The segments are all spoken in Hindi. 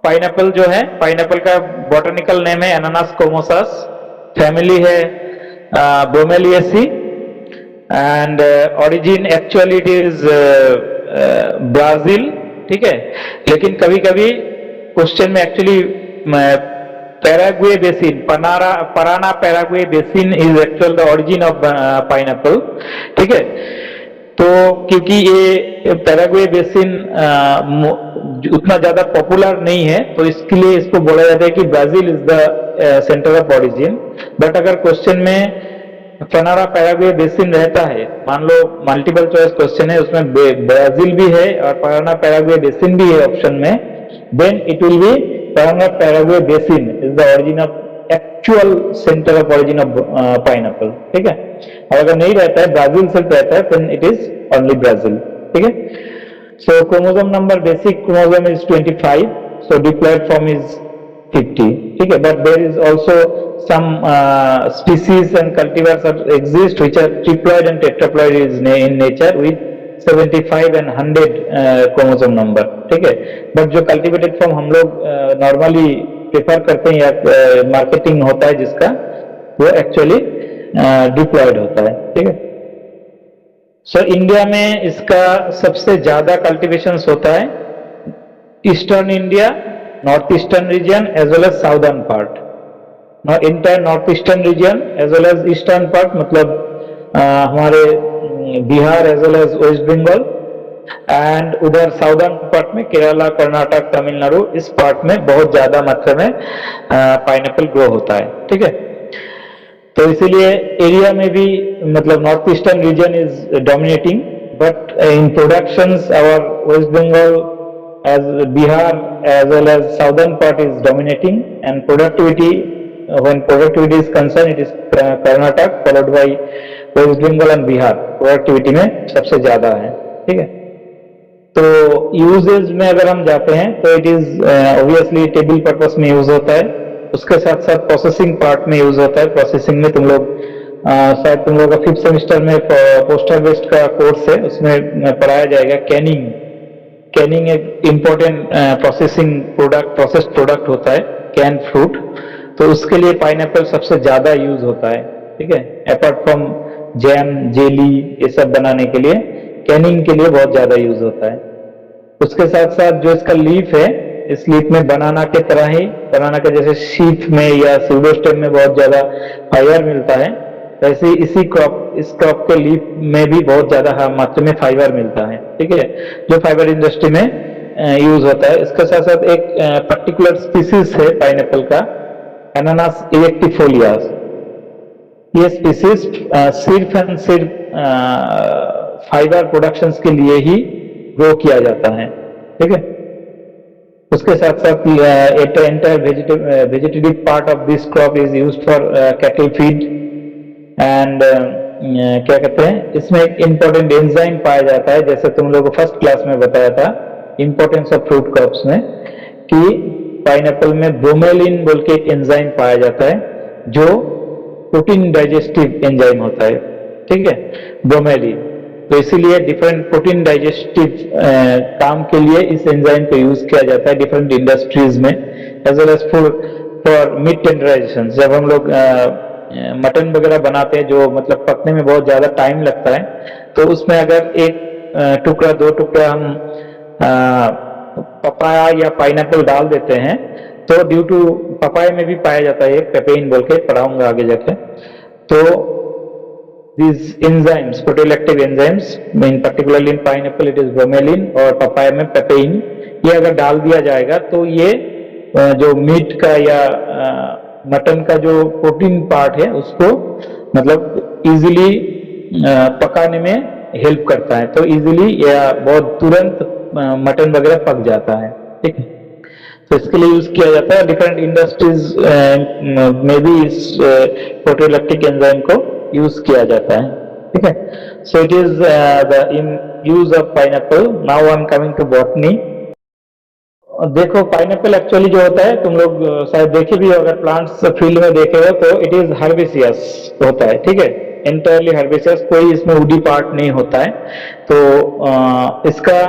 पाइनएप्पल जो है, पाइनएप्पल का बॉटनिकल नेम है एनानास कोमोसास, फैमिली है bromeliaceae, and origin actually it is Brazil, ठीक है। लेकिन कभी कभी क्वेश्चन में actually Paraguay basin, Parana Paraguay basin is actual the origin of pineapple, ठीक है। तो क्योंकि ये पैराग्वे बेसिन उतना ज्यादा पॉपुलर नहीं है, तो इसके लिए इसको बोला जाता है कि Brazil is the centre of origin. But अगर क्वेश्चन में पराना पैराग्वे बेसिन रहता है, मान लो मल्टीपल चॉइस क्वेश्चन है, उसमें ब्राजील भी है और पराना पैराग्वे बेसिन भी है ऑप्शन में, then it will be Parana Paraguay basin is the origin of actual centre of origin of pineapple, ठीक है। और अगर नहीं रहता है, ब्राजील सिर्फ रहता है, then it is only Brazil, ठीक है। So chromosome number, basic chromosome is 25, so diploid form is 50, ठीक है। But there is also some species and cultivars exist which are triploid and tetraploid in nature with 75 and 100 chromosome number, ठीक है। बट जो कल्टिवेटेड फॉर्म हम लोग नॉर्मली प्रेफर करते हैं या मार्केटिंग होता है जिसका, वो एक्चुअली डिप्लॉयड होता है, ठीक है। सो इंडिया में इसका सबसे ज्यादा कल्टिवेशन होता है eastern India, north eastern region as well as southern part. Entire north eastern region as well as eastern part, मतलब हमारे Bihar as well as West Bengal, and उधर साउदर्न पार्ट में केरला, कर्नाटक, तमिलनाडु, इस पार्ट में बहुत ज्यादा मात्रा में पाइनएप्पल ग्रो होता है, ठीक है। तो इसीलिए एरिया में भी मतलब north eastern region is dominating, but in productions our West Bengal as Bihar as well as southern part is dominating, and productivity, when productivity is concerned, it is Karnataka followed by West Bengal and Bihar productivity में सबसे ज्यादा है, ठीक है। तो यूजेज में अगर हम जाते हैं तो it is obviously table purpose में यूज होता है, उसके साथ साथ प्रोसेसिंग पार्ट में यूज होता है। प्रोसेसिंग में तुम लोग शायद तुम लोग का 5th सेमेस्टर में पोस्टर बेस्ड का कोर्स है, उसमें पढ़ाया जाएगा कैनिंग। कैनिंग एक important processing product, processed product होता है कैन फ्रूट, तो उसके लिए पाइनएप्पल सबसे ज्यादा यूज होता है, ठीक है। अपार्ट फ्रॉम जैम, जेली, ये सब बनाने के लिए कैनिंग के लिए बहुत ज्यादा यूज होता है। उसके साथ साथ जो इसका लीफ है, इस लीफ में बनाना के तरह ही, बनाना के जैसे शीट में या सीडोस्टेम में बहुत ज्यादा फाइबर मिलता है, वैसे इसी क्रॉप, इस क्रॉप के लीफ में भी बहुत ज्यादा मात्रा में फाइबर मिलता है, ठीक है, जो फाइबर इंडस्ट्री में यूज होता है। इसके साथ साथ एक पर्टिकुलर स्पीसीज है पाइनएप्पल का, एनानास इरेक्टिफोलियास। ये स्पीसीज सिर्फ एंड सिर्फ फाइबर प्रोडक्शन के लिए ही ग्रो किया जाता है, ठीक है। उसके साथ साथ entire vegetative part of this crop is used for cattle feed, and क्या कहते हैं, इसमें एक इंपॉर्टेंट एंजाइम पाया जाता है, जैसे तुम लोगों को फर्स्ट क्लास में बताया था इंपॉर्टेंस ऑफ फ्रूट क्रॉप्स में, कि पाइनएप्पल में ब्रोमेलिन बोल के एक एंजाइम पाया जाता है जो प्रोटीन डाइजेस्टिव एंजाइम होता है, ठीक है, ब्रोमेलिन। तो इसीलिए डिफरेंट प्रोटीन डाइजेस्टिव काम के लिए इस एंजाइम को यूज किया जाता है डिफरेंट इंडस्ट्रीज में, as well as for meat tenderisation. जब हम लोग मटन वगैरह बनाते हैं जो मतलब पकने में बहुत ज्यादा टाइम लगता है, तो उसमें अगर एक टुकड़ा, 2 टुकड़ा हम पपाया या पाइनएप्पल डाल देते हैं, तो ड्यू टू पपाया में भी पाया जाता है पेपेइन बोल के, पढ़ाऊंगा आगे जाके। तो these enzymes, proteolactic enzymes, in particularly in pineapple it is bromelain और पपाया में पेपेइन, ये अगर डाल दिया जाएगा तो ये जो मीट का या मटन का जो प्रोटीन पार्ट है उसको मतलब इजीली पकाने में हेल्प करता है, तो इजीली या बहुत तुरंत मटन वगैरह पक जाता है, ठीक है। तो इसके लिए यूज किया जाता है, डिफरेंट इंडस्ट्रीज में भी इस प्रोटीओलैक्टिक एंजाइम को यूज किया जाता है, ठीक है। So it is the use of pineapple. Now I am coming to botany. देखो पाइनएप्पल एक्चुअली जो होता है, तुम लोग शायद देखे भी हो, अगर प्लांट्स फील्ड में देखे हो तो इट इज हर्बेसियस होता है, ठीक है, एंटायरली हर्बेसियस, कोई इसमें वुडी पार्ट नहीं होता है। तो इसका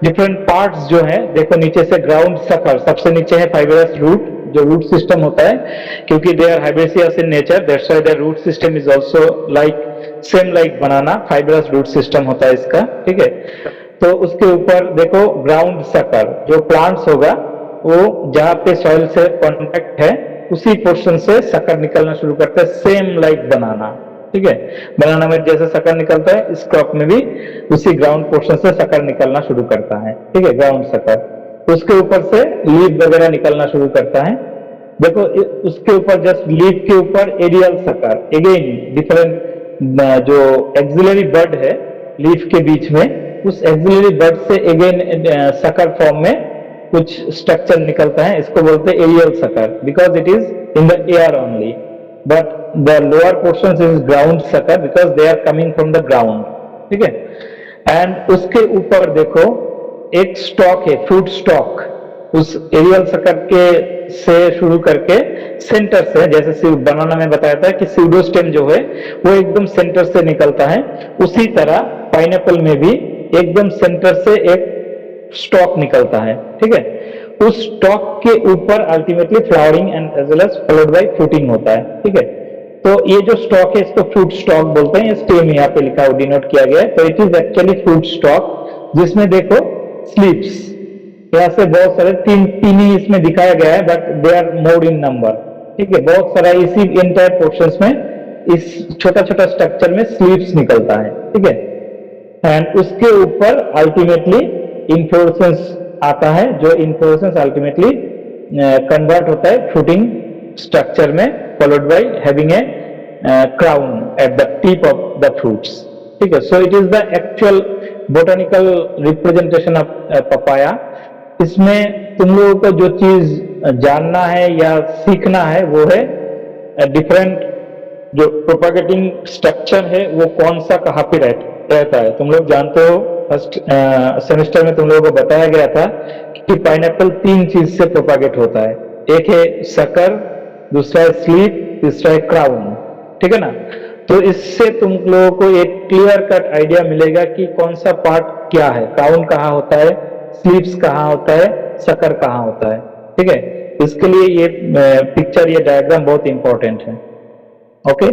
डिफरेंट पार्ट्स जो है, देखो नीचे से ग्राउंड सकर, सबसे नीचे है फाइबरस रूट, जो रूट सिस्टम होता है, क्योंकि दे आर हाइब्रेसियस in nature, that's why their root system is also like same like banana, fibrous root system होता है इसका, ठीक है। तो उसके ऊपर देखो ग्राउंड सकर, जो प्लांट्स होगा वो जहाँ पे सॉइल से कॉन्टेक्ट है उसी पोर्शन से सकर निकलना शुरू करता है, सेम लाइक बनाना, ठीक है। बनाना में जैसे सकर निकलता है, इस क्रॉप में भी उसी ग्राउंड पोर्शन से सकर निकलना शुरू करता है, ठीक है, ग्राउंड सकर। उसके ऊपर से लीफ वगैरह निकलना शुरू करता है। देखो उसके ऊपर जस्ट लीफ के ऊपर एरियल सकर, अगेन डिफरेंट जो एक्सिलरी बड है लीफ के बीच में, उस एक्सिलरी बड से अगेन सकर फॉर्म में कुछ स्ट्रक्चर निकलता है, इसको बोलते हैं aerial sucker, because it is in the air only, but the lower portion is ground sucker because they are coming from the ground, ठीक है। एंड उसके ऊपर देखो एक स्टॉक है, फ्रूट स्टॉक, उस एरियल सकर के से शुरू करके सेंटर से, जैसे बनाना में बताया था कि सीडोस्टेम जो है वो एकदम सेंटर से निकलता है, उसी तरह पाइनएप्पल में भी एकदम सेंटर से एक स्टॉक निकलता है, ठीक है। उस स्टॉक के ऊपर ultimately flowering and as well as followed by fruiting होता है, ठीक है। तो ये जो स्टॉक है इसको फ्रूट स्टॉक बोलते हैं, स्टेम यहाँ पे लिखा हुआ डिनोट किया गया है, तो it is actually fruit stock, जिसमें देखो स्लीव्स यहाँ से बहुत सारे तीन ही इसमें दिखाया गया है, but they are more in number, ठीक है। बहुत सारा इसी एंटायर पोर्शंस में इस छोटा छोटा स्ट्रक्चर में स्लीव्स निकलता है, ठीक है। एंड उसके ऊपर अल्टीमेटली इन्फ्लोरेसेंस आता है, जो इन्फ्लोरेसेंस अल्टीमेटली कन्वर्ट होता है फ्रूटिंग स्ट्रक्चर में, followed by having a crown at the tip of the fruits, ठीक है। So it is the actual botanical representation of papaya. इसमें तुम लोगों को जो चीज जानना है या सीखना है वो है डिफरेंट जो प्रोपागेटिंग स्ट्रक्चर है वो कौन सा कहाँ पे रहता है। तुम लोग जानते हो फर्स्ट सेमेस्टर में तुम लोगों को बताया गया था कि पाइनएप्पल 3 चीज से प्रोपागेट होता है, एक है सकर, दूसरा है स्लीप, तीसरा है क्राउन, ठीक है ना। तो इससे तुम लोगों को एक क्लियर कट आइडिया मिलेगा कि कौन सा पार्ट क्या है, क्राउन कहाँ होता है, स्लीव्स कहाँ होता है, सकर कहाँ होता है, ठीक है। इसके लिए ये पिक्चर, ये डायग्राम बहुत इंपॉर्टेंट है, okay.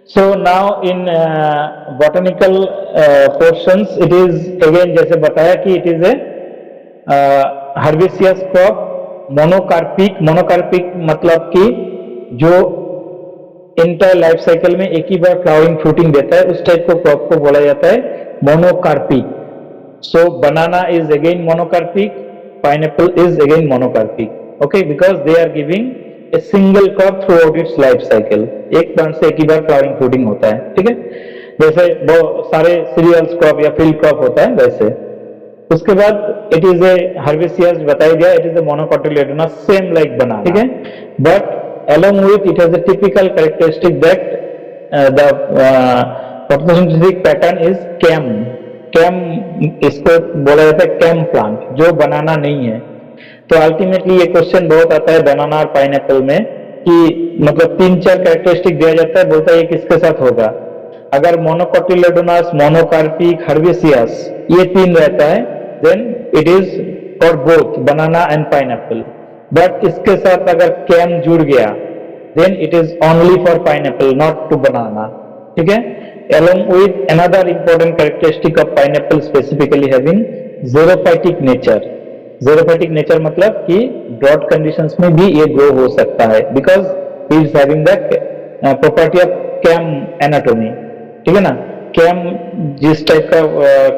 So now in botanical portions it is again जैसे बताया कि it is a herbaceous crop, monocarpic मतलब कि जो इंटर लाइफ साइकिल में एक ही बार फ्लावरिंग फ्रूटिंग देता है, उस टाइप को क्रॉप को बोला जाता है monocarpic. So banana is again monocarpic, pineapple is again monocarpic, okay, because they are giving a single crop throughout its life cycle, एक प्लांट से एक ही बार फ्लावरिंग फ्रूटिंग होता है, ठीक है। जैसे बहुत सारे सीरियल्स क्रॉप या फील्ड क्रॉप होता है वैसे। उसके बाद इट इज ए हर्बेसियस बताया गया, it is a monocotyledon same like banana, ठीक है। But along with it has a typical characteristic that the photosynthetic pattern is cam, इसको बोला जाता है कैम प्लांट, जो बनाना नहीं है। तो अल्टीमेटली ये क्वेश्चन बहुत आता है बनाना और पाइनएप्पल में कि मतलब 3-4 कैरेक्टरिस्टिक दिया जाता है, बोलता है ये किसके साथ होगा। अगर मोनोकोटिलेडोनस, मोनोकार्पिक, हर्बेसियस ये 3 रहता है then it is for both banana and pineapple. But इसके साथ अगर कैम जुड़ गया then it is only for pineapple, not to banana, ठीक है। along with another important characteristic of pineapple specifically having xerophytic nature, xerophytic nature मतलब कि ड्रॉट कंडीशंस में भी ये ग्रो हो सकता है, because he is having the property of CAM anatomy, ठीक है ना। कैम जिस टाइप का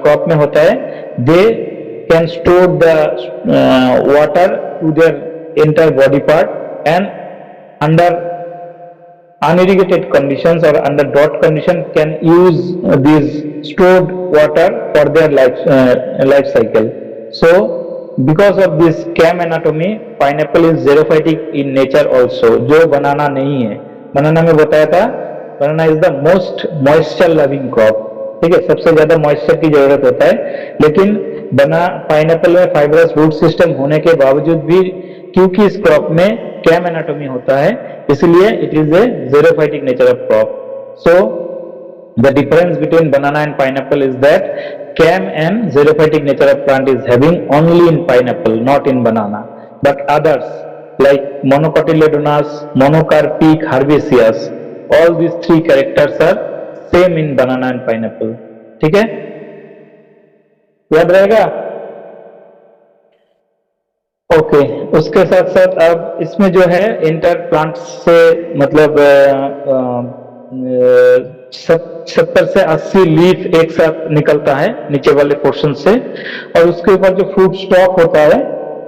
क्रॉप में होता है, they can store the water to their entire body part and under unirrigated conditions or under drought condition can use these stored water for their life cycle. So because of this cam anatomy, pineapple is xerophytic in nature also, जो बनाना नहीं है। बनाना में बताया था बनाना is the most moisture loving crop, ठीक है, सबसे ज्यादा मॉइस्चर की जरूरत होता है। लेकिन पाइनएप्पल में फाइब्रस रूट सिस्टम होने के बावजूद भी, क्योंकि इस क्रॉप में कैम एनाटॉमी होता है, इसलिए it is A xerophytic nature of crop. So The difference between banana and pineapple is that cam and xerophytic nature of plant is having only in pineapple, not in banana. But others like monocotyledonous, monocarpic, herbaceous, all these three characters are same in banana and pineapple. ठीक है, याद रहेगा? ओके, उसके साथ साथ अब इसमें जो है इंटर प्लांट से मतलब 70 से 80 लीफ एक साथ निकलता है नीचे वाले पोर्शन से, और उसके ऊपर जो फ्रूट स्टॉक होता है,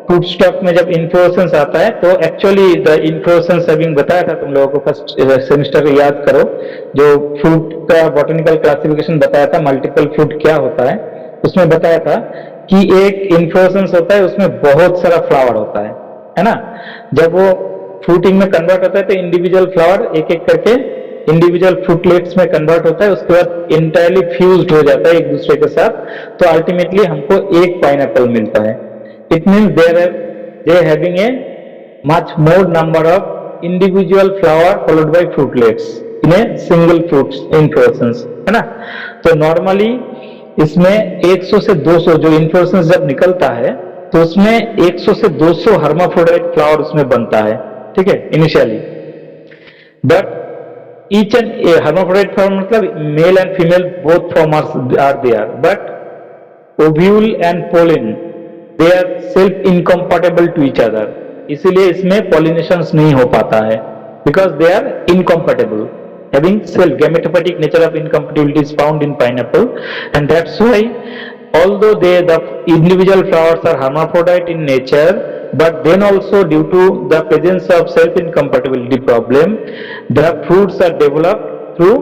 फ्रूट स्टॉक में जब इन्फ्लोरेसेंस आता है तो एक्चुअली द इन्फ्लोरेसेंस अभी बताया था तुम लोगों को फर्स्ट सेमेस्टर में, याद करो जो फ्रूट का बॉटनिकल क्लासिफिकेशन बताया था, मल्टीपल फ्रूट क्या होता है, उसमें बताया था कि एक इन्फ्लोरेसेंस होता है उसमें बहुत सारा फ्लावर होता है ना। जब वो फ्रूटिंग में कन्वर्ट होता है तो इंडिविजुअल फ्लावर एक एक करके इंडिविजुअल फ्रूटलेट्स में कन्वर्ट होता है, उसके बाद इंटायरली फ्यूज्ड हो जाता है एक दूसरे के साथ, तो अल्टीमेटली हमको एक पाइनएप्पल मिलता है। It means they having a much more number of individual flower followed by fruitlets in a single fruit inflorescence, है ना। तो नॉर्मली इसमें 100 से 200 जो इन्फ्लोरेसेंस जब निकलता है तो उसमें 100 से 200 हर्माफ्रोडाइट फ्लावर उसमें बनता है, ठीक है, initially. But each and a hermaphrodite flower मतलब male and female both formers are there, but ovule and pollen they are self incompatible to each other, इसीलिए इसमें पॉलिनेशंस नहीं हो पाता है, because they are incompatible, having self gametophytic nature of incompatibility is found in pineapple, and that's why although the individual flowers are hermaphrodite in nature, but then also due to the presence of self incompatibility problem, the fruits are developed through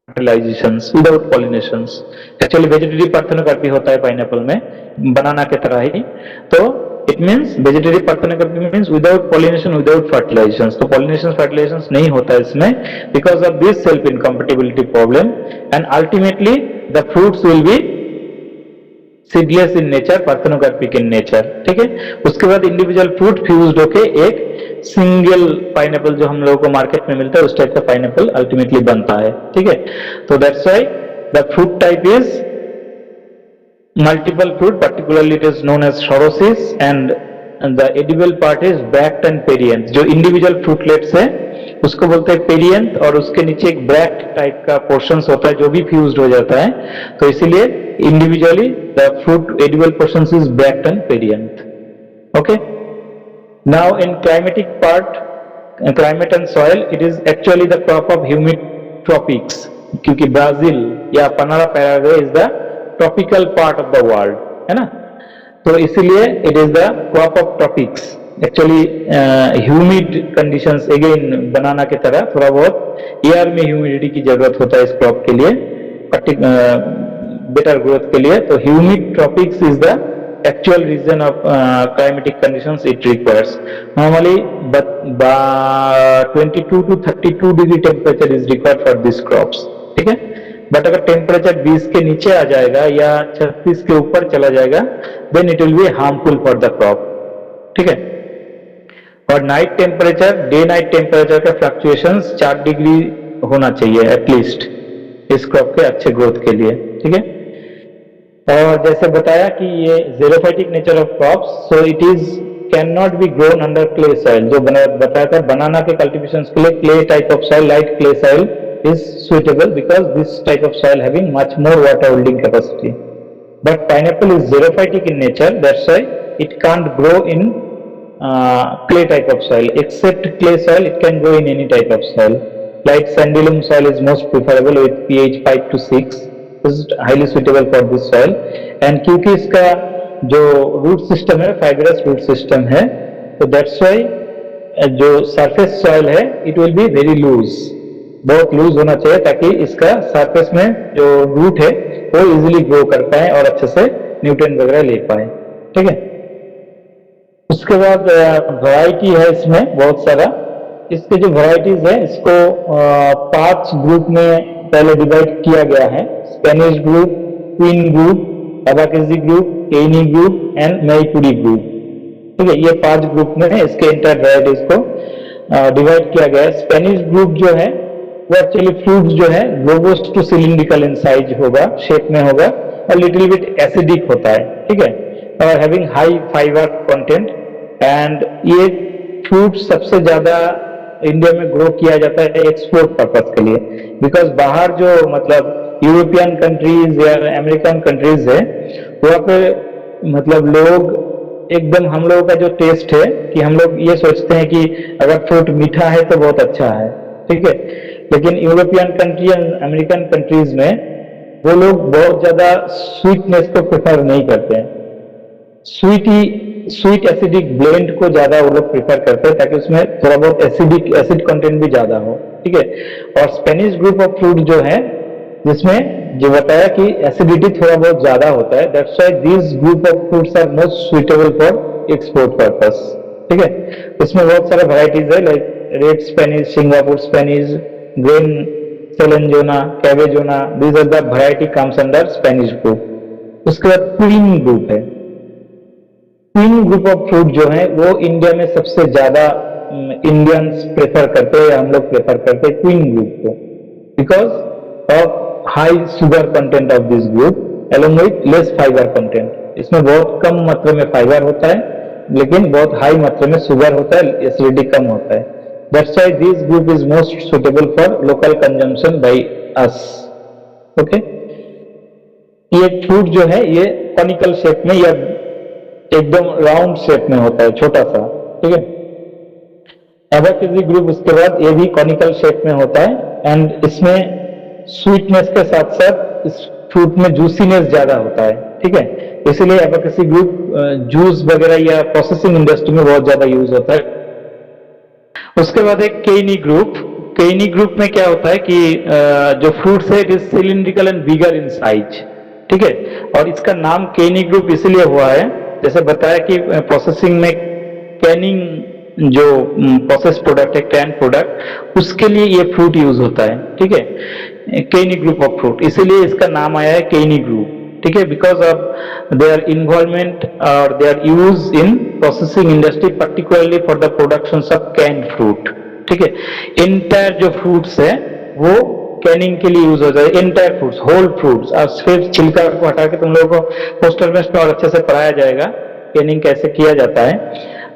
fertilizations without pollinations. Actually vegetative parthenocarpy होता है पाइनएप्पल में, बनाना के तरह ही, तो it means vegetative parthenocarpy means without pollination, without fertilizations. तो pollination fertilizations नहीं होता है इसमें because of this self incompatibility problem, and ultimately the fruits will be seedless in nature, parthenocarpic in nature, ठीक है। उसके बाद इंडिविजुअल फ्रूट फ्यूज्ड होके एक सिंगल पाइनएप्पल जो हम लोगों को मार्केट में मिलता है उस टाइप का पाइनएप्पल अल्टीमेटली बनता है, ठीक है। तो that's why the fruit type is multiple fruit, particularly it is known as sorosis, and the edible part is bracts and perianth. जो इंडिविजुअल फ्रूटलेट्स है उसको बोलते हैं पेरियंथ, और उसके नीचे एक ब्रैक्ट टाइप का पोर्शंस होता है जो भी फ्यूज्ड हो जाता है, तो इसीलिए individually the fruit edible portions is bract and perianth. Okay, now in climatic part, climate and soil, it is actually the crop of humid tropics, क्योंकि ब्राजील या पनारा Paraguay is the tropical part of the world, है ना, तो इसीलिए it is the crop of tropics. Actually humid conditions, again banana की तरह थोड़ा बहुत एयर में ह्यूमिडिटी की जरूरत होता है इस क्रॉप के लिए, बेटर ग्रोथ के लिए, तो humid tropics is the actual region of climatic conditions it requires. Normally 22 to 32 degree temperature is required for this crops, ठीक है। बट अगर टेम्परेचर 20 के नीचे आ जाएगा या 36 के ऊपर चला जाएगा then it will be harmful for the crop, ठीक है। और night temperature, day night temperature का फ्लक्चुएशंस 4 डिग्री होना चाहिए एटलीस्ट इस क्रॉप के अच्छे ग्रोथ के लिए, ठीक है। और जैसे बताया कि ये xerophytic nature of crops, so it is can not be grown under clay soil, जो बताया था बनाना के कल्टीवेशन के लिए clay type of soil, light clay soil is suitable because this type of soil having much more water holding capacity. But pineapple is xerophytic in nature, that's why it can't grow in clay type of soil. Except clay soil, it can grow in any type of soil. Light sandy loam soil is most preferable with pH 5 to 6. This is highly suitable for this soil. And क्योंकि इसका जो root system है fibrous root system है, तो that's why जो surface soil है it will be very loose. बहुत लूज होना चाहिए ताकि इसका सरफेस में जो रूट है वो इजीली ग्रो कर पाए और अच्छे से न्यूट्रिएंट वगैरह ले पाए, ठीक है। उसके बाद वैरायटी है इसमें बहुत सारा, इसके जो वैरायटीज है इसको 5 ग्रुप में पहले डिवाइड किया गया है, Spanish group, queen group, abacaxi group, cayenne group and maipure group, ठीक है। ये 5 ग्रुप में इसके इंटर वैरायटीज को डिवाइड किया गया है। स्पेनिश ग्रुप जो है वो एक्चुअली फ्रूट जो है robust to cylindrical in size होगा, शेप में होगा, और लिटिल बिट एसिडिक होता है, ठीक है, और having high fibre content. And ये फ्रूट सबसे ज्यादा इंडिया में ग्रो किया जाता है एक्सपोर्ट पर्पज के लिए, बिकॉज बाहर जो मतलब यूरोपियन कंट्रीज या अमेरिकन कंट्रीज है वहाँ पे मतलब लोग एकदम, हम लोगों का जो टेस्ट है कि हम लोग ये सोचते हैं कि अगर फ्रूट मीठा है तो बहुत अच्छा है, ठीक है, लेकिन European country and American countries में वो लोग बहुत ज्यादा स्वीटनेस को प्रेफर नहीं करते हैं, स्वीट एसिडिक ब्लेंड को ज्यादा वो लोग प्रेफर करते हैं ताकि उसमें थोड़ा बहुत एसिड कंटेंट भी ज्यादा हो, ठीक है। और स्पेनिश ग्रुप ऑफ फ्रूट जो है जिसमें जो बताया कि एसिडिटी थोड़ा बहुत ज्यादा होता है, that's why this group of fruits are most suitable for export purpose, ठीक है। इसमें बहुत सारे वैरायटीज है, like red Spanish, Singapore Spanish, green Selangor, cabezona, these are the variety comes under Spanish group. उसके बाद क्वीन ग्रुप है। क्वीन ग्रुप ऑफ फ्रूट जो है वो इंडिया में सबसे ज्यादा इंडियंस प्रेफर करते हैं, हम लोग प्रेफर करते हैं क्वीन ग्रुप को, because of high sugar content of this group along with less fibre content. इसमें बहुत कम मात्रा में फाइबर होता है लेकिन बहुत हाई मात्रा में शुगर होता है, एसिडिटी कम होता है। That's why this group is most suitable for local consumption by us, okay. ये फ्रूट जो है ये कॉनिकल शेप में या एकदम राउंड शेप में होता है, छोटा सा, ठीक है। एबाकेसी ग्रुप उसके बाद ये भी कॉनिकल शेप में होता है एंड इसमें स्वीटनेस के साथ साथ इस फ्रूट में जूसीनेस ज्यादा होता है, ठीक है, इसीलिए एबाकेसी ग्रुप जूस वगैरह या प्रोसेसिंग इंडस्ट्री में बहुत ज्यादा यूज होता है। उसके बाद एक केनी ग्रुप। केनी ग्रुप में क्या होता है कि जो फ्रूट्स है it is cylindrical and bigger in size, ठीक है, और इसका नाम केनी ग्रुप इसलिए हुआ है, जैसे बताया कि प्रोसेसिंग में कैनिंग जो प्रोसेस प्रोडक्ट है, कैन प्रोडक्ट, उसके लिए ये फ्रूट यूज होता है, ठीक है, केनी ग्रुप ऑफ फ्रूट, इसीलिए इसका नाम आया है केनी ग्रुप, ठीक है, बिकॉज ऑफ देयर इन्वॉल्वमेंट और their use in processing industry particularly for the production of can fruit, ठीक है। इंटायर जो फ्रूट्स है वो कैनिंग के लिए यूज हो जाए, इंटायर फ्रूट्स, होल फ्रूट्स, और सिर्फ छिलका को हटा के तुम लोगों को पोस्टर में और अच्छे से पढ़ाया जाएगा कैनिंग कैसे किया जाता है,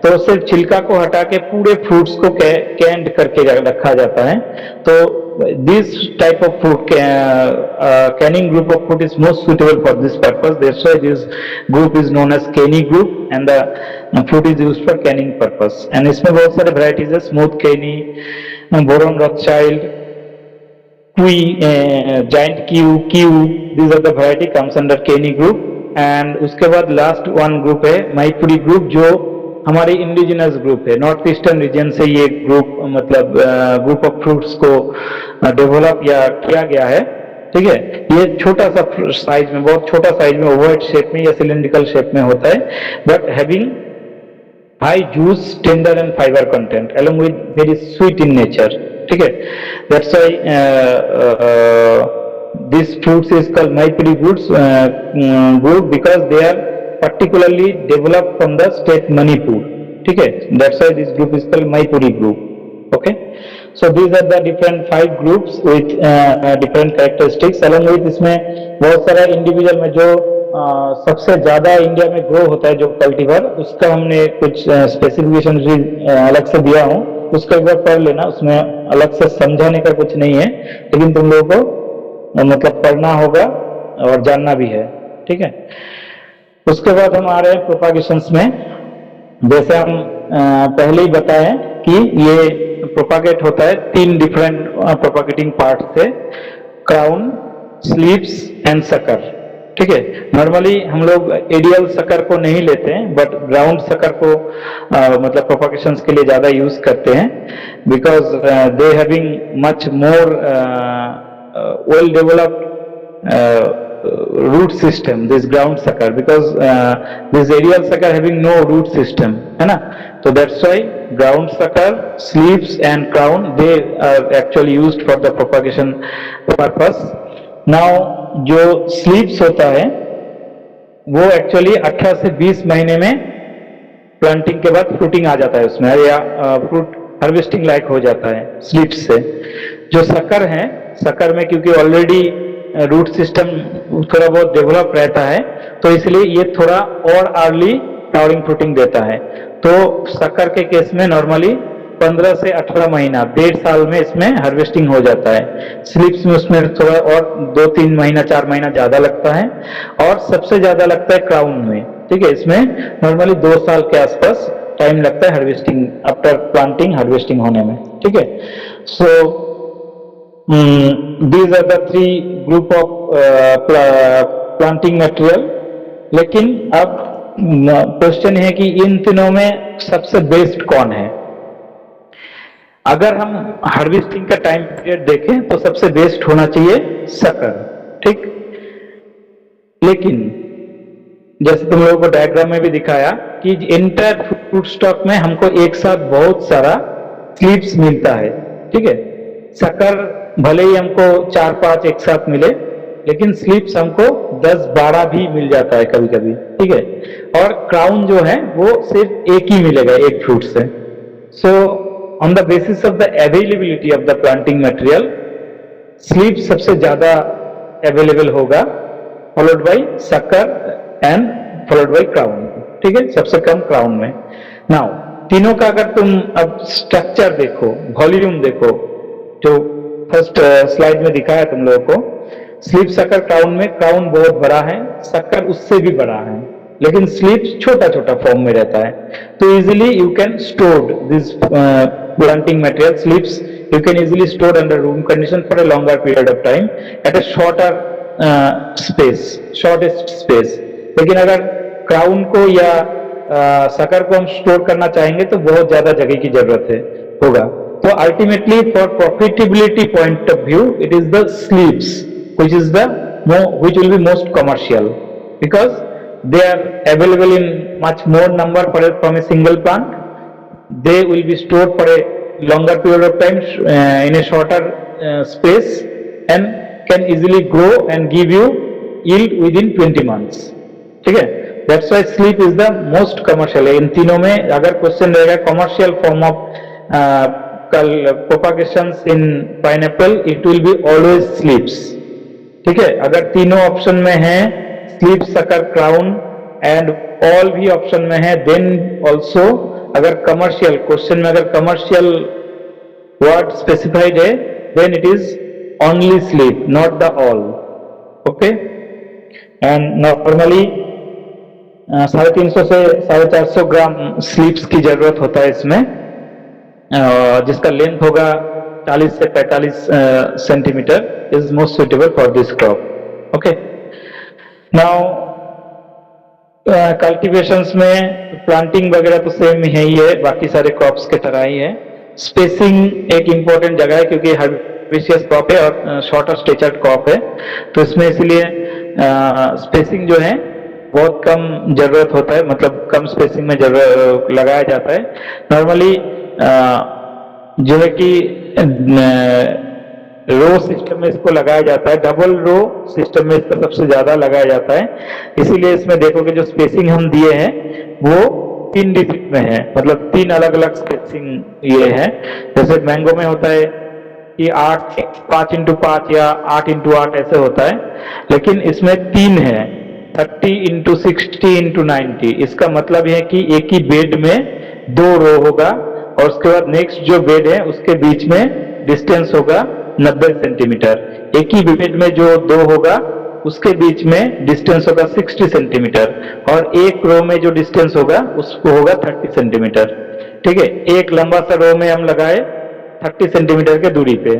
तो सिर्फ छिलका को हटा के पूरे फ्रूट्स को कैंड करके रखा जाता है। तो this type of fruit canning group of fruit is most suitable for this purpose, that's why this group is known as cayenne group and the fruit is used for canning purpose. And इसमें बहुत सारे वैरायटीज है, smooth cayenne, Baron Rothschild, giant kew, these are the variety comes under cayenne group. And उसके बाद लास्ट वन ग्रुप है मैपुरी ग्रुप, जो हमारे इंडिजिनस ग्रुप है, नॉर्थ ईस्टर्न रीजन से ये ग्रुप मतलब ग्रुप ऑफ फ्रूट्स को डेवलप या किया गया है, ठीक है। ये छोटा सा साइज में, बहुत छोटा साइज में, ओवल शेप में या सिलिंड्रिकल शेप में होता है, but having high juice, tender and fibre content along with very sweet in nature, ठीक है। That's why this fruits is called maipure group because they are particularly developed from the state Manipur, ठीक है, that's why this group is called Maipuri group, okay। So these are the different 5 groups with different characteristics, along with इसमें बहुत सारा इंडिविजुअल में जो सबसे ज्यादा इंडिया में ग्रो होता है जो कल्टीवर, उसका हमने कुछ स्पेसिफिकेशन भी अलग से दिया हूँ, उसका एक बार पढ़ लेना, उसमें अलग से समझाने का कुछ नहीं है, लेकिन तुम लोगों को मतलब पढ़ना होगा और जानना भी है, ठीक है। उसके बाद हम आ रहे हैं प्रोपागेशंस में। जैसे हम पहले ही बताएं कि ये प्रोपागेट होता है 3 डिफरेंट प्रोपागेटिंग पार्ट से, क्राउन, स्लीव्स एंड सकर, ठीक है। नॉर्मली हम लोग एडियल सकर को नहीं लेते हैं, बट ग्राउंड सकर को मतलब प्रोपागेशंस के लिए ज्यादा यूज करते हैं, because they having much more well developed root system, this ground sucker, because this aerial sucker having no root system, है ना, so that's why ground sucker, sleeves and crown, they are actually used for the propagation purpose. Now जो sleeves होता है वो actually 18 से 20 महीने में प्लांटिंग के बाद फ्रूटिंग आ जाता है उसमें, या फ्रूट हार्वेस्टिंग लायक हो जाता है स्लीव्स से। जो शक्कर है, शक्कर में क्योंकि ऑलरेडी रूट सिस्टम थोड़ा बहुत डेवलप रहता है, तो इसलिए ये थोड़ा और अर्ली फ्लावरिंग फ्रूटिंग देता है। तो शक्कर के केस में नॉर्मली 15 से 18 महीना, 1.5 साल में इसमें हार्वेस्टिंग हो जाता है। स्लिप्स में उसमें थोड़ा और 2-3 महीना 4 महीना ज्यादा लगता है, और सबसे ज्यादा लगता है क्राउन में। ठीक है, इसमें नॉर्मली 2 साल के आसपास टाइम लगता है हार्वेस्टिंग, आफ्टर प्लांटिंग हार्वेस्टिंग होने में। ठीक है, सो these are the 3 group of planting material। लेकिन अब क्वेश्चन है कि इन तीनों में सबसे बेस्ट कौन है। अगर हम हार्वेस्टिंग का टाइम पीरियड देखें तो सबसे बेस्ट होना चाहिए शक्कर। ठीक, लेकिन जैसे तुम लोगों को डायग्राम में भी दिखाया कि एंटायर फ्रूट स्टॉक में हमको एक साथ बहुत सारा स्लिप्स मिलता है। ठीक है, शक्कर भले ही हमको 4-5 एक साथ मिले, लेकिन स्लिप्स हमको 10-12 भी मिल जाता है कभी कभी। ठीक है, और क्राउन जो है वो सिर्फ एक ही मिलेगा एक फ्रूट से। So on the basis of the availability of the planting material, slips सबसे ज्यादा अवेलेबल होगा, फॉलोड बाय शक्कर एंड फॉलोड बाय क्राउन। ठीक है, सबसे कम क्राउन में। नाउ तीनों का अगर तुम अब स्ट्रक्चर देखो, वॉल्यूम देखो, जो फर्स्ट स्लाइड में दिखाया तुम लोगों को, स्लिप शक्कर क्राउन में क्राउन बहुत बड़ा है, शक्कर उससे भी बड़ा है, लेकिन स्लिप छोटा छोटा फॉर्म में रहता है। तो easily you can store this planting material slips, you can easily store under room condition for a longer period of time at a shorter space, shortest space. लेकिन अगर क्राउन को या शक्कर को हम स्टोर करना चाहेंगे तो बहुत ज्यादा जगह की जरूरत है होगा। तो ultimately for profitability point of view, it is the slips which is the which will be most commercial, because they are available in much more number from a single plant. They will be stored for a longer period of time in a shorter space and can easily grow and give you yield within 20 months. ठीक है, that's why sleep is the most commercial। इन तीनों में अगर क्वेश्चन रहेगा commercial form of propagations in pineapple, it will be always sleeps। ठीक है, अगर तीनों ऑप्शन में है slip sucker crown and all भी ऑप्शन में है, देन ऑल्सो अगर कमर्शियल क्वेश्चन में अगर कमर्शियल वर्ड स्पेसिफाइड है, then it is only slip, not the all. Okay, and normally 350 से 450 ग्राम स्लिप्स की जरूरत होता है इसमें, जिसका लेंथ होगा 40 से 45 centimetre, is most suitable for this crop. Okay, now कल्टीवेशंस में प्लांटिंग वगैरह तो सेम है ही है, बाकी सारे क्रॉप्स के तरह ही है। स्पेसिंग एक इम्पोर्टेंट जगह है क्योंकि हर्बिशियस क्रॉप है और शॉर्टर स्टेचर्ड क्रॉप है, तो इसमें इसलिए स्पेसिंग जो है बहुत कम जरूरत होता है, मतलब कम स्पेसिंग में लगाया जाता है। नॉर्मली जो है कि रो सिस्टम में इसको लगाया जाता है, डबल रो सिस्टम में इसको सबसे ज्यादा लगाया जाता है। इसीलिए इसमें देखोगे जो स्पेसिंग हम दिए हैं वो 3 डिजिट में है, मतलब 3 अलग अलग स्पेसिंग ये है। जैसे मैंगो में होता है कि 5x5 या 8x8 ऐसे होता है, लेकिन इसमें 3 है, 30x60x90। इसका मतलब है कि एक ही बेड में 2 रो होगा और उसके बाद नेक्स्ट जो बेड है उसके बीच में डिस्टेंस होगा 90 सेंटीमीटर। एक ही बेड में जो 2 होगा उसके बीच में डिस्टेंस होगा 60 सेंटीमीटर, और एक रो में जो डिस्टेंस होगा उसको होगा 30 सेंटीमीटर। ठीक है, एक लंबा सा रो में हम लगाए 30 सेंटीमीटर के दूरी पे,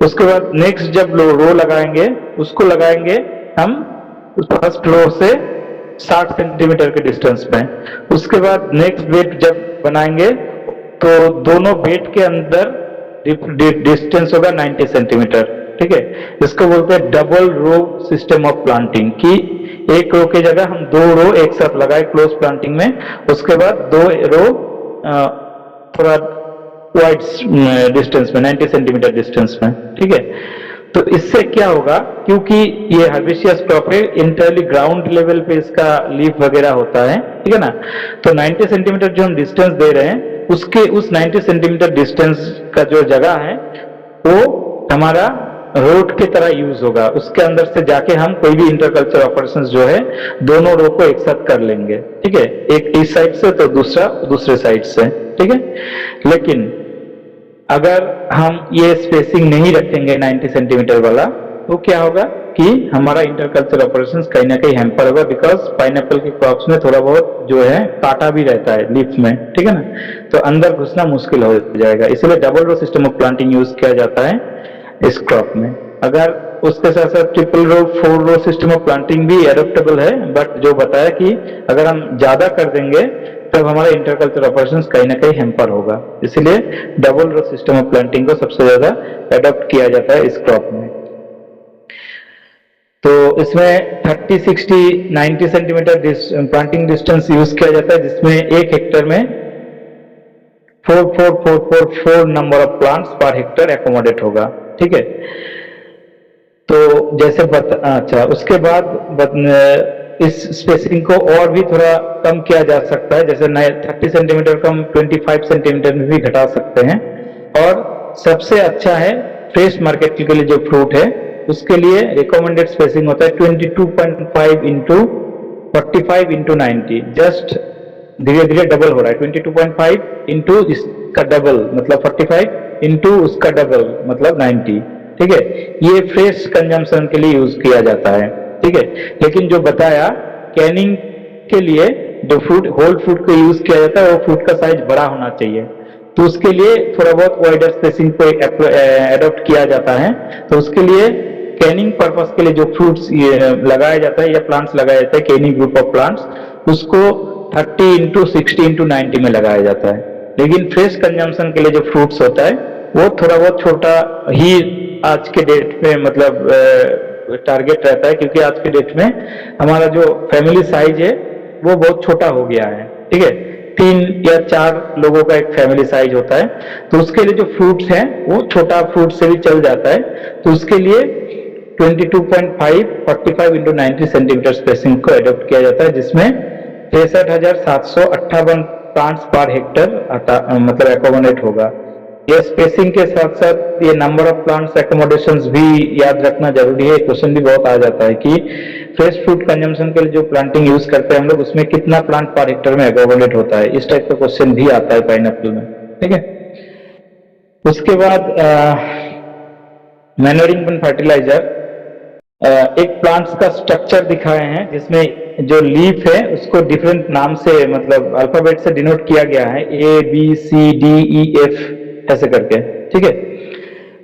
उसके बाद नेक्स्ट जब रो लगाएंगे उसको लगाएंगे हम फर्स्ट रो से 60 सेंटीमीटर के डिस्टेंस में। उसके बाद नेक्स्ट बेड जब बनाएंगे तो दोनों बेड के अंदर डिस्टेंस होगा 90 सेंटीमीटर। ठीक है, इसको बोलते हैं double row system of planting, कि एक रो की जगह हम 2 रो एक साथ लगाए क्लोज प्लांटिंग में, उसके बाद 2 रो थोड़ा वाइड डिस्टेंस में 90 सेंटीमीटर डिस्टेंस में। ठीक है, तो इससे क्या होगा, क्योंकि ये हर्बिशियस क्रॉप है, इंटरली ग्राउंड लेवल पे इसका लीफ वगैरह होता है, ठीक है ना, तो 90 सेंटीमीटर जो हम डिस्टेंस दे रहे हैं उसके उस 90 सेंटीमीटर डिस्टेंस का जो जगह है वो हमारा रोड की तरह यूज होगा, उसके अंदर से जाके हम कोई भी इंटरकल्चर ऑपरेशंस जो है दोनों रो को एक साथ कर लेंगे, ठीक है, एक इस साइड से तो दूसरा दूसरे साइड से, ठीक है। लेकिन अगर हम ये स्पेसिंग नहीं रखेंगे 90 सेंटीमीटर वाला, तो क्या होगा कि हमारा इंटरकल्चर ऑपरेशंस कहीं ना कहीं हैम्पर होगा, बिकॉज पाइनएप्पल के क्रॉप्स में थोड़ा बहुत जो है कांटा भी रहता है लीफ में, ठीक है ना, तो अंदर घुसना मुश्किल हो जाएगा। इसलिए double row system of planting use किया जाता है इस क्रॉप में। अगर उसके साथ साथ triple row, 4 row system of planting भी एडोप्टेबल है, बट जो बताया कि अगर हम ज्यादा कर देंगे तब हमारा इंटरकल्चर ऑपरेशंस कहीं ना कहीं हैम्पर होगा, इसलिए double row system of planting को सबसे ज्यादा एडॉप्ट किया जाता है इस क्रॉप में। तो इसमें 30, 60, 90 सेंटीमीटर प्लांटिंग डिस्टेंस यूज किया जाता है, जिसमें 1 हेक्टेयर में 4 number of plants per hectare accommodate होगा, ठीक है। तो जैसे अच्छा, उसके बाद इस स्पेसिंग को और भी थोड़ा कम किया जा सकता है, जैसे 30 सेंटीमीटर कम 25 सेंटीमीटर में भी घटा सकते हैं। और सबसे अच्छा है फ्रेश मार्केट के लिए जो फ्रूट है उसके लिए रिकमेंडेड स्पेसिंग होता है 22.5 इंटू 45 इंटू 90, जस्ट धीरे धीरे डबल हो रहा है, 22.5 इंटू इसका डबल मतलब 45 इंटू उसका डबल मतलब 90, ठीक है। ये फ्रेश कंजम्पशन के लिए यूज किया जाता है, ठीक है। लेकिन जो बताया कैनिंग के लिए जो फ्रूट होल फ्रूट को यूज किया जाता है वो फ्रूट का साइज बड़ा होना चाहिए, तो उसके लिए थोड़ा बहुत वाइडर स्पेसिंग को एडॉप्ट किया जाता है। तो उसके लिए कैनिंग पर्पस के लिए जो फ्रूट्स लगाया जाता है या प्लांट्स लगाया जाता है, कैनिंग ग्रुप ऑफ प्लांट्स, उसको 30 इंटू 60 इंटू 90 में लगाया जाता है। लेकिन फ्रेश कंजम्पशन के लिए जो फ्रूट्स होता है वो थोड़ा बहुत छोटा ही आज के डेट में मतलब टारगेट रहता है, क्योंकि आज के डेट में हमारा जो फैमिली साइज है वो बहुत छोटा हो गया है, ठीक है। 3 या 4 लोगों का एक फैमिली साइज होता है, तो उसके लिए जो फ्रूट्स हैं वो छोटा फ्रूट से भी चल जाता है। तो उसके लिए 22.5 45 इंटू 90 सेंटीमीटर स्पेसिंग को एडॉप्ट किया जाता है, जिसमें 63,758 प्लांट्स पर हेक्टर मतलब एकोमोडेट होगा। ये स्पेसिंग के साथ साथ ये नंबर ऑफ प्लांट्स एकोमोडेशंस भी याद रखना जरूरी है। क्वेश्चन भी बहुत आ जाता है कि फ्रेश फ्रूट कंजम्पशन के लिए जो प्लांटिंग यूज करते हैं हम लोग, उसमें कितना प्लांट पर हेक्टर में एकोमोडेट होता है, इस टाइप का क्वेश्चन भी आता है पाइनएप्पल में, ठीक है। उसके बाद मैन्योरिंग एंड फर्टिलाइजर, एक प्लांट्स का स्ट्रक्चर दिखाए हैं जिसमें जो लीफ है उसको डिफरेंट नाम से मतलब अल्फाबेट से डिनोट किया गया है, ABCDEF ऐसे करके, ठीक है।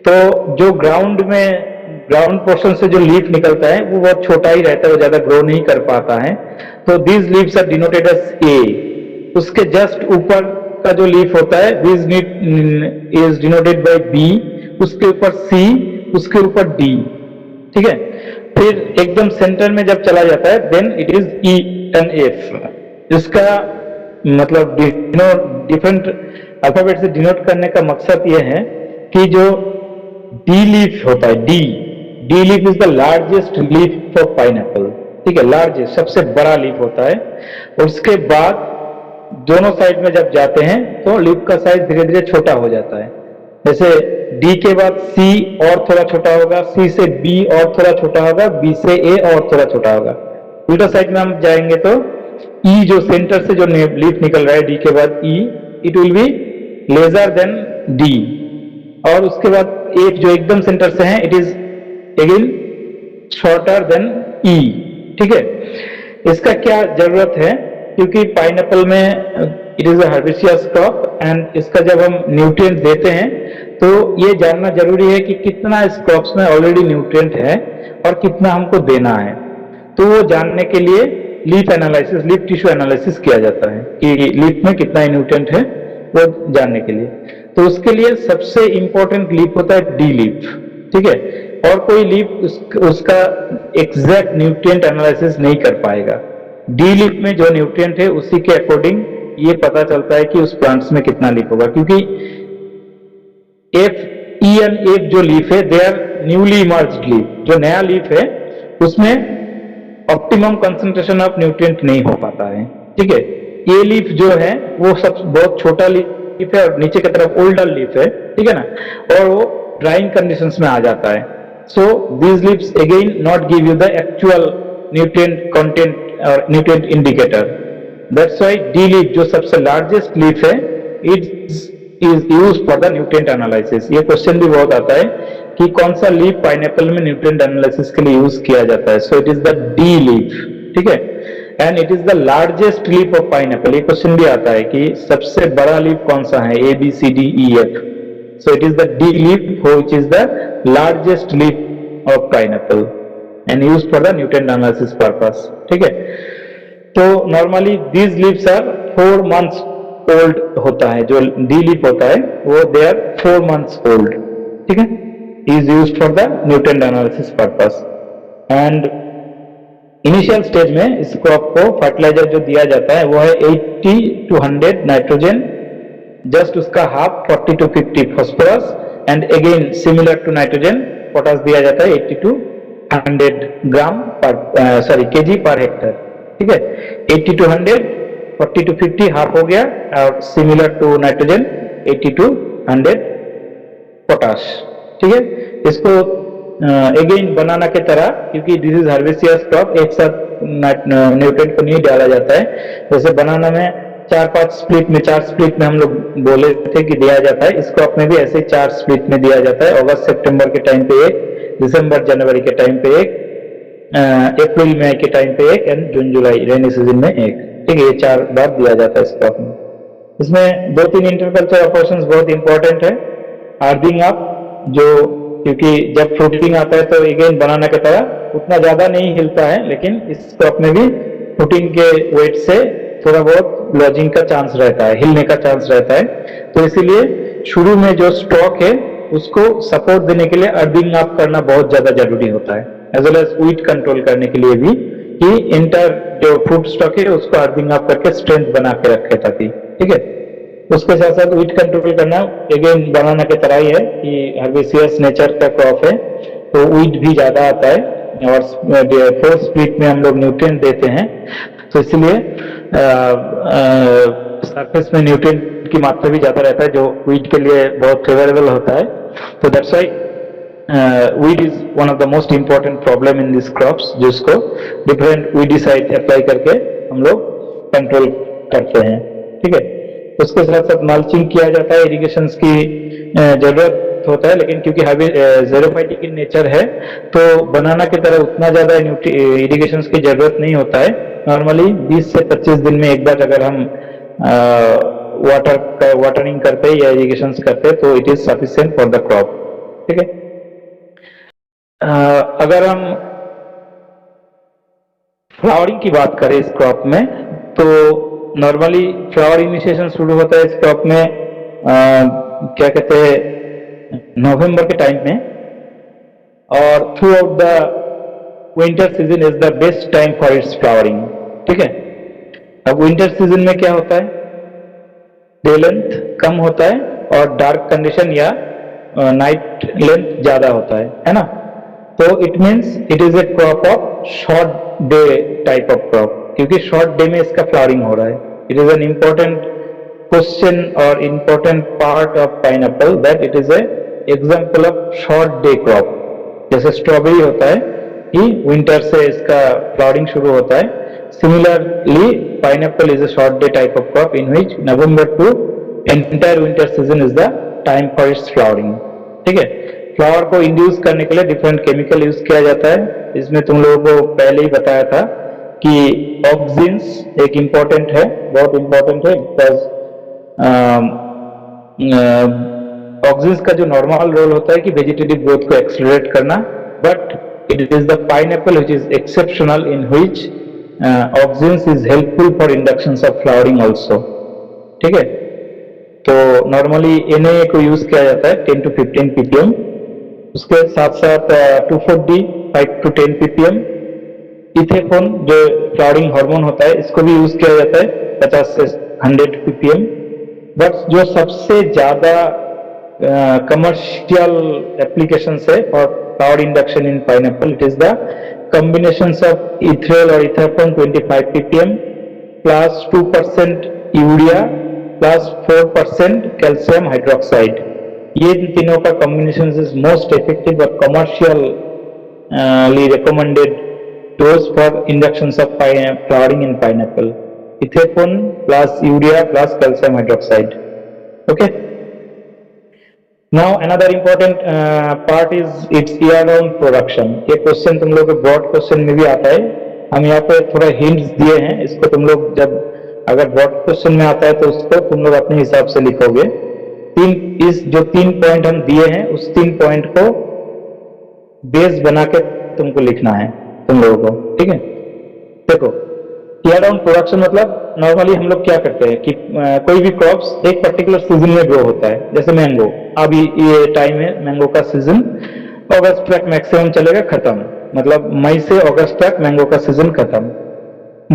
तो जो ग्राउंड पोर्शन से जो लीफ निकलता है वो बहुत छोटा ही रहता है, वो ज्यादा ग्रो नहीं कर पाता है, तो these leaves are denoted as A। उसके जस्ट ऊपर का जो लीफ होता है this is denoted by B, उसके ऊपर C, उसके ऊपर D, ठीक है। फिर एकदम सेंटर में जब चला जाता है देन इट इज ENF। इसका मतलब डिफरेंट अल्फाबेट से डिनोट करने का मकसद यह है कि जो D लीफ होता है, D leaf is the largest leaf of pineapple, ठीक है, लार्जेस्ट सबसे बड़ा लीफ होता है। और उसके बाद दोनों साइड में जब जाते हैं तो लीफ का साइज धीरे धीरे छोटा हो जाता है, जैसे D के बाद C और थोड़ा छोटा होगा, C से B और थोड़ा छोटा होगा, B से A और थोड़ा छोटा होगा। उल्टा साइड में हम जाएंगे तो E जो सेंटर से जो लीफ निकल रहा है D के बाद E, it will be larger than D। और उसके बाद एक जो एकदम सेंटर से है it is again shorter than E, ठीक है। इसका क्या जरूरत है, क्योंकि पाइनएप्पल में it is a herbaceous crop and इसका जब हम न्यूट्रिएंट देते हैं तो ये जानना जरूरी है कि कितना इस क्रॉप्स में ऑलरेडी न्यूट्रिएंट है और कितना हमको देना है। तो वो जानने के लिए leaf analysis, leaf tissue analysis किया जाता है कि लीफ में कितना न्यूट्रिएंट है वो जानने के लिए। तो उसके लिए सबसे इंपॉर्टेंट लीफ होता है D लीफ, ठीक है। और कोई लीफ उसका एग्जैक्ट न्यूट्रिएंट एनालिसिस नहीं कर पाएगा। D लीफ में जो न्यूट्रिएंट है उसी के अकॉर्डिंग ये पता चलता है कि उस प्लांट्स में कितना लीफ होगा, क्योंकि F जो लीफ है they are newly emerged leaf, जो नया लीफ है उसमें ऑप्टिमम कंसंट्रेशन ऑफ न्यूट्रिएंट नहीं हो पाता है, ठीक है। ये लीफ जो है वो सब बहुत छोटा लीफ है और नीचे की तरफ ओल्डर लीफ है, ठीक है ना, और वो ड्राइंग कंडीशंस में आ जाता है. So these leaves again not give you the actual nutrient content or nutrient indicator. That's why D leaf जो सबसे largest leaf है, it is used for the nutrient analysis. ये क्वेश्चन भी बहुत आता है कि कौन सा लीफ पाइनएप्पल में न्यूट्रिएंट एनालिसिस के लिए यूज किया जाता है. So it is the D leaf. ठीक है. And it is the largest leaf of pineapple. ये क्वेश्चन भी आता है कि सबसे बड़ा लीफ कौन सा है, A B C D E F. So it is the D leaf which is the largest leaf of pineapple and used for the nutrient analysis purpose. ठीक है. तो normally these leaves are 4 months old होता है. जो D leaf होता है वो they are 4 months old. ठीक है. Is used for the nutrient analysis purpose. And initial stage में इस क्रॉप को फर्टिलाइजर जो दिया जाता है वो है 80 to 100 नाइट्रोजन, जस्ट उसका half 40 to 50 phosphorus and again similar to nitrogen potash दिया जाता है 80 to 100 ग्राम पर केजी पर हेक्टर. ठीक है. 80 to 100, 40 to 50 हाफ हो गया और similar to nitrogen 80 to 100 potash. ठीक है. इसको अगेन बनाना की तरह, क्योंकि दिस इज हर्बेसियस क्रॉप, एक साथ न्यूट्रिएंट को नहीं डाला जाता है. जैसे बनाना में 4 स्प्लिट में हम लोग बोले थे कि दिया जाता है, इस क्रॉप में भी ऐसे 4 स्प्लिट में दिया जाता है. अगस्त सितंबर के टाइम पे एक, दिसंबर जनवरी के टाइम पे एक, अप्रैल मई के टाइम पे एक and June July rainy season में एक. ठीक है. ये 4 बार दिया जाता है इस क्रॉप में. इसमें 2-3 इंटरकल्चर ऑपरेशंस बहुत इंपॉर्टेंट है. अर्थिंग अप, जो क्योंकि जब फ्रूटिंग आता है तो अगेन बनाना की तरह उतना ज्यादा नहीं हिलता है, लेकिन इस क्रॉप में भी फ्रूटिंग के वेट से थोड़ा बहुत लॉजिंग का चांस रहता है, हिलने का चांस रहता है. तो इसीलिए शुरू में जो स्टॉक है उसको सपोर्ट देने के लिए अर्थिंग अप करना बहुत ज्यादा जरूरी होता है, as well as weed control करने के लिए भी, कि इंटर जो फ्रूट स्टॉक है उसको अर्थिंग अप करके स्ट्रेंथ बना के रखे ताकि. ठीक है. उसके साथ साथ वीट कंट्रोल करना अगेन बनाना की तरह ही है कि हर्बेसियस नेचर का क्रॉप है तो वीट भी ज्यादा आता है और 4 स्प्लिट में हम लोग न्यूट्रिएंट देते हैं. तो इसलिए सरफेस में न्यूट्रिएंट की मात्रा भी ज्यादा रहता है जो वीट के लिए बहुत फेवरेबल होता है. तो that's why wheat is one of the most important problem in this crops, जिसको डिफरेंट वीडिसाइड अप्लाई करके हम लोग कंट्रोल करते हैं. ठीक है. उसके साथ साथ मल्चिंग किया जाता है, इरिगेशन की जरूरत होता है, लेकिन क्योंकि ज़ेरोफाइटिक इन नेचर है तो बनाना की तरह उतना ज्यादा इरिगेशन की जरूरत नहीं होता है. नॉर्मली 20 से 25 दिन में एक बार अगर हम वाटरिंग करते या इरिगेशन करते तो it is sufficient for the crop. ठीक है. अगर हम फ्लावरिंग की बात करें इस क्रॉप में, तो नॉर्मली फ्लावर इनिशिएशन शुरू होता है इस क्रॉप में क्या कहते हैं नवंबर के टाइम में, और through out the winter season is the best time for its flowering. ठीक है. अब विंटर सीजन में क्या होता है, डे लेंथ कम होता है और डार्क कंडीशन या नाइट लेंथ ज्यादा होता है ना. तो it means it is a crop of short day type of crop, क्योंकि शॉर्ट डे में इसका फ्लावरिंग हो रहा है. It is an important question और important part of pineapple that it is a example of short day crop. जैसे स्ट्रॉबेरी होता है कि विंटर से इसका फ्लावरिंग शुरू होता है, similarly pineapple is a short day type of crop in which November to entire winter season is the time for its flowering. ठीक है. फ्लावर को इंड्यूस करने के लिए डिफरेंट केमिकल यूज किया जाता है. इसमें तुम लोगों को पहले ही बताया था कि ऑक्सिन्स एक इम्पोर्टेंट है, बहुत इम्पोर्टेंट है, बिकॉज ऑक्सिन्स का जो नॉर्मल रोल होता है कि वेजिटेटिव ग्रोथ को एक्सेलरेट करना, but it is the pineapple which is exceptional in which auxins is helpful for induction of flowering also. ठीक है. तो नॉर्मली Na को यूज किया जाता है 10 to 15 ppm. उसके साथ साथ 2,4-D 5 to 10 ppm. इथेफोन जो फ्लावरिंग हार्मोन होता है इसको भी यूज किया जाता है 50 से 100 ppm. बट जो सबसे ज्यादा कमर्शियल एप्लीकेशन है for flower induction in pineapple, it is the combination of ethanol और ethephon 25 ppm plus 2% urea plus 4% calcium hydroxide. ये तीनों का कॉम्बिनेशन इज मोस्ट इफेक्टिव और commercially recommended dose for induction of flowering in pineapple, ethephon plus urea plus calcium hydroxide. Okay, now another important part is its year round production. ये क्वेश्चन तुम लोग के बोर्ड क्वेश्चन में भी आता है. हम यहाँ पे थोड़ा हिंट्स दिए हैं, इसको तुम लोग जब अगर बोर्ड क्वेश्चन में आता है तो उसको तुम लोग अपने हिसाब से लिखोगे. जो 3 पॉइंट हम दिए हैं उस 3 पॉइंट को बेस बना के तुमको लिखना है तुम लोगों को. ठीक है, देखो ईयर राउंड प्रोडक्शन मतलब नॉर्मली हम लोग क्या करते हैं कि कोई भी क्रॉप्स एक पर्टिकुलर सीजन में ग्रो होता है. जैसे मैंगो, अभी ये टाइम है मैंगो का सीजन, अगस्त तक मैक्सिमम चलेगा, खत्म. मतलब मई से अगस्त तक मैंगो का सीजन खत्म.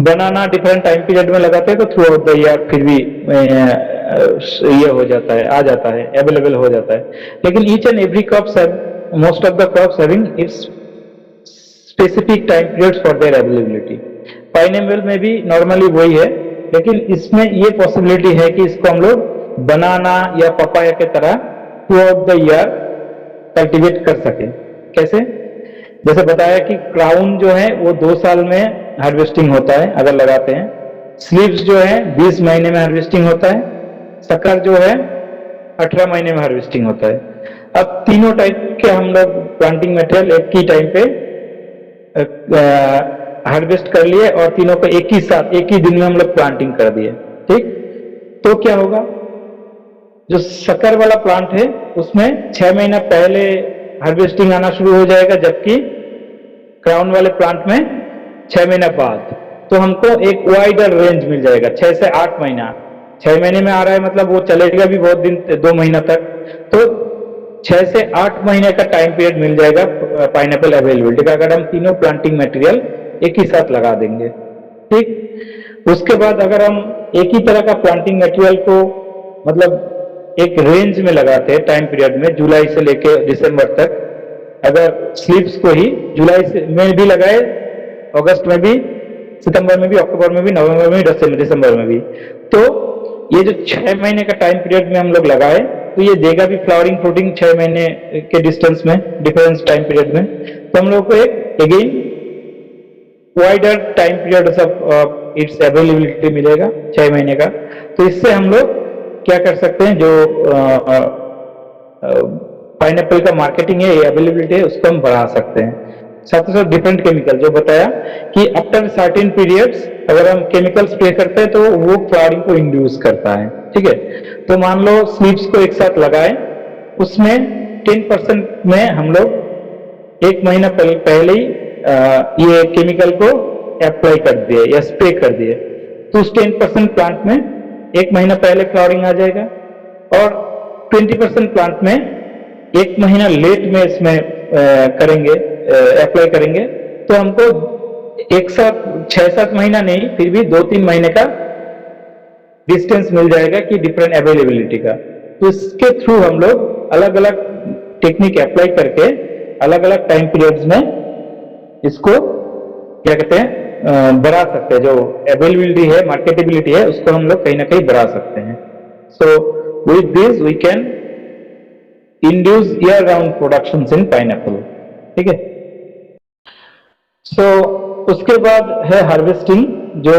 बनाना डिफरेंट टाइम पीरियड में लगाते हैं तो थ्रू आउट द ईयर फिर भी ये हो जाता है, आ जाता है, अवेलेबल हो जाता है. लेकिन each and every crops have most of the crops having its specific time periods for their availability. Pineapple में भी नॉर्मली वही है, लेकिन इसमें ये पॉसिबिलिटी है कि इसको हम लोग बनाना या पपाया के तरह through out the year cultivate कर सके. कैसे? जैसे बताया कि क्राउन जो है वो 2 साल में हार्वेस्टिंग होता है अगर लगाते हैं. स्लीव्स जो है 20 महीने में हार्वेस्टिंग होता है. शक्कर जो है 18 महीने में हार्वेस्टिंग होता है. अब तीनों टाइप के हम लोग प्लांटिंग मटेरियल एक ही टाइम पे हार्वेस्ट कर लिए और तीनों को एक ही साथ एक ही दिन में हम लोग प्लांटिंग कर दिए. ठीक, तो क्या होगा, जो शक्कर वाला प्लांट है उसमें 6 महीना पहले हार्वेस्टिंग आना शुरू हो जाएगा, जबकि क्राउन वाले प्लांट में 6 महीना बाद. तो हमको एक वाइडर रेंज मिल जाएगा, 6 से 8 महीना. 6 महीने में आ रहा है मतलब वो चलेगा भी बहुत दिन, 2 महीना तक. तो 6 से 8 महीने का टाइम पीरियड मिल जाएगा पाइनएप्पल अवेलेबिलिटी का, अगर हम तीनों प्लांटिंग मटेरियल एक ही साथ लगा देंगे. ठीक, उसके बाद अगर हम एक ही तरह का प्लांटिंग मटेरियल को मतलब एक रेंज में लगाते हैं टाइम पीरियड में, जुलाई से लेके दिसंबर तक, अगर स्लीव्स को ही जुलाई से में भी लगाए, अगस्त में भी, सितंबर में भी, अक्टूबर में भी, नवंबर में भी, दिसंबर में भी, तो ये जो 6 महीने का टाइम पीरियड में हम लोग लगाए तो ये देगा भी फ्लावरिंग फ्रूटिंग 6 महीने के डिस्टेंस में, डिफरेंस टाइम पीरियड में. तो हम लोग को एक again wider time period of its availability मिलेगा 6 महीने का. तो इससे हम लोग क्या कर सकते हैं, जो पाइनएप्पल का मार्केटिंग है, अवेलेबिलिटी है, उसको हम बढ़ा सकते हैं. साथ ही साथ डिफरेंट केमिकल जो बताया कि आफ्टर सर्टेन पीरियड्स अगर हम केमिकल स्प्रे करते हैं तो वो फ्लावरिंग को इंड्यूस करता है. ठीक है, तो मान लो स्लीव्स को एक साथ लगाए, उसमें 10% में हम लोग 1 महीना पहले ही ये केमिकल को अप्लाई कर दिए या स्प्रे कर दिए, तो उस 10% प्लांट में 1 महीना पहले फ्लावरिंग आ जाएगा, और 20% प्लांट में 1 महीना लेट में इसमें करेंगे, अप्लाई करेंगे, तो हमको एक साथ 6-7 महीना नहीं, फिर भी 2-3 महीने का डिस्टेंस मिल जाएगा कि डिफरेंट अवेलेबिलिटी का. तो इसके थ्रू हम लोग अलग अलग टेक्निक अप्लाई करके अलग अलग टाइम पीरियड्स में इसको क्या कहते हैं बढ़ा सकते हैं. जो अवेलेबिलिटी है, मार्केटेबिलिटी है, उसको हम लोग कहीं ना कहीं बढ़ा सकते हैं. So with this we can induce year round production in pineapple. ठीक है, सो उसके बाद है हार्वेस्टिंग, जो